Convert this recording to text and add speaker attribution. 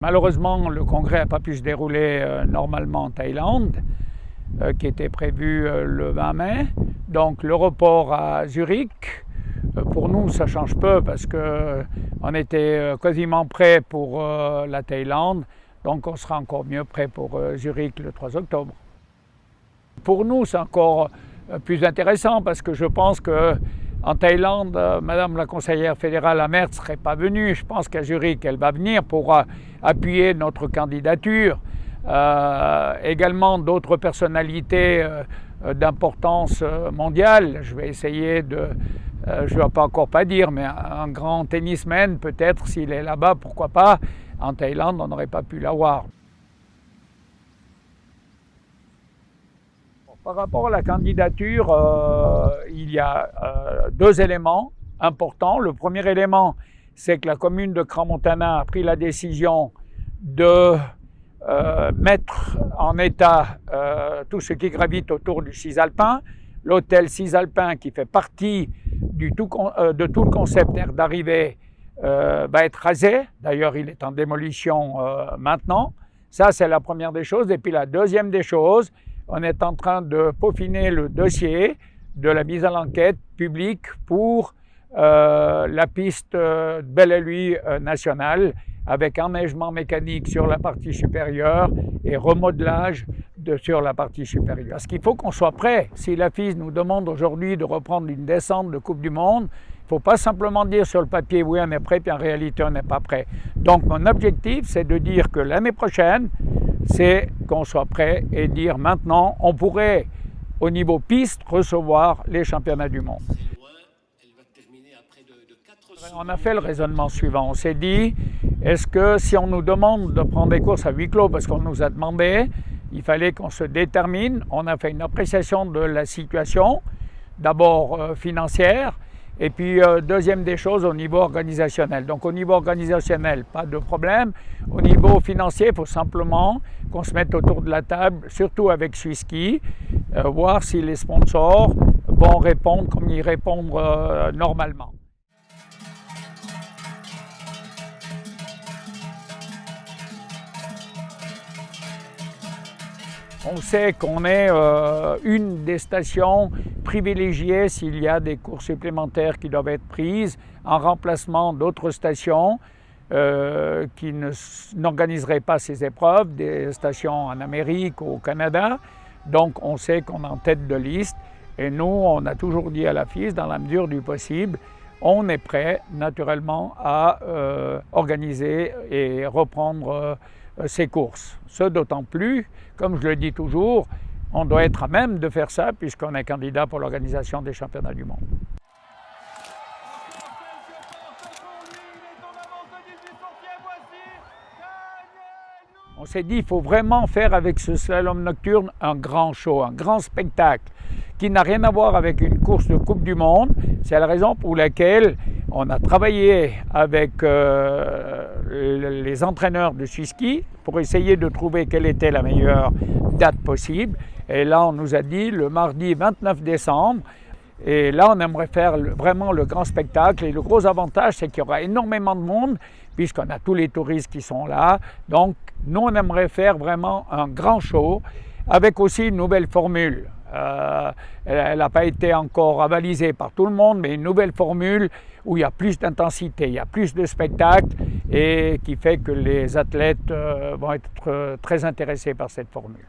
Speaker 1: Malheureusement, le congrès n'a pas pu se dérouler normalement en Thaïlande, qui était prévu le 20 mai. Donc le report à Zurich, pour nous, ça change peu parce qu'on était quasiment prêt pour la Thaïlande. Donc on sera encore mieux prêt pour Zurich le 3 octobre. Pour nous, c'est encore plus intéressant parce que je pense qu'en Thaïlande, Madame la conseillère fédérale Amert ne serait pas venue. Je pense qu'à Zurich, elle va venir pour appuyer notre candidature. Également d'autres personnalités d'importance mondiale. Je vais essayer je ne vais pas encore dire, mais un grand tennisman peut-être, s'il est là-bas, pourquoi pas. En Thaïlande, on n'aurait pas pu l'avoir. Par rapport à la candidature, il y a deux éléments importants. Le premier élément, c'est que la commune de Crans-Montana a pris la décision de mettre en état tout ce qui gravite autour du Cisalpin. L'hôtel Cisalpin, qui fait partie de tout le concept aire d'arrivée, va être rasé. D'ailleurs, il est en démolition maintenant. Ça, c'est la première des choses. Et puis la deuxième des choses, on est en train de peaufiner le dossier de la mise à l'enquête publique pour la piste Belle-et-Lui nationale, avec enneigement mécanique sur la partie supérieure et remodelage sur la partie supérieure. Parce qu'il faut qu'on soit prêt. Si la FIS nous demande aujourd'hui de reprendre une descente de Coupe du Monde, il ne faut pas simplement dire sur le papier oui on est prêt, puis en réalité on n'est pas prêt. Donc mon objectif, c'est de dire que l'année prochaine, c'est qu'on soit prêt et dire maintenant, on pourrait au niveau piste recevoir les championnats du monde. On a fait le raisonnement suivant. On s'est dit, est-ce que si on nous demande de prendre des courses à huis clos, parce qu'on nous a demandé, il fallait qu'on se détermine. On a fait une appréciation de la situation, d'abord financière, et puis deuxième des choses au niveau organisationnel. Donc au niveau organisationnel, pas de problème. Au niveau financier, il faut simplement qu'on se mette autour de la table, surtout avec Swiss-Ski, voir si les sponsors vont répondre comme ils répondent normalement. On sait qu'on est une des stations privilégiées s'il y a des courses supplémentaires qui doivent être prises en remplacement d'autres stations qui n'organiseraient pas ces épreuves, des stations en Amérique ou au Canada. Donc on sait qu'on est en tête de liste et nous, on a toujours dit à la FIS, dans la mesure du possible, on est prêt naturellement à organiser et reprendre ces courses. Ce d'autant plus, comme je le dis toujours, on doit être à même de faire ça puisqu'on est candidat pour l'organisation des championnats du monde. On s'est dit qu'il faut vraiment faire avec ce slalom nocturne un grand show, un grand spectacle qui n'a rien à voir avec une course de Coupe du Monde. C'est la raison pour laquelle on a travaillé avec les entraîneurs de Swiss-Ski pour essayer de trouver quelle était la meilleure date possible. Et là, on nous a dit le mardi 29 décembre. Et là, on aimerait faire vraiment le grand spectacle. Et le gros avantage, c'est qu'il y aura énormément de monde puisqu'on a tous les touristes qui sont là. Donc, nous, on aimerait faire vraiment un grand show avec aussi une nouvelle formule. Elle n'a pas été encore avalisée par tout le monde, mais une nouvelle formule où il y a plus d'intensité, il y a plus de spectacle et qui fait que les athlètes vont être très intéressés par cette formule.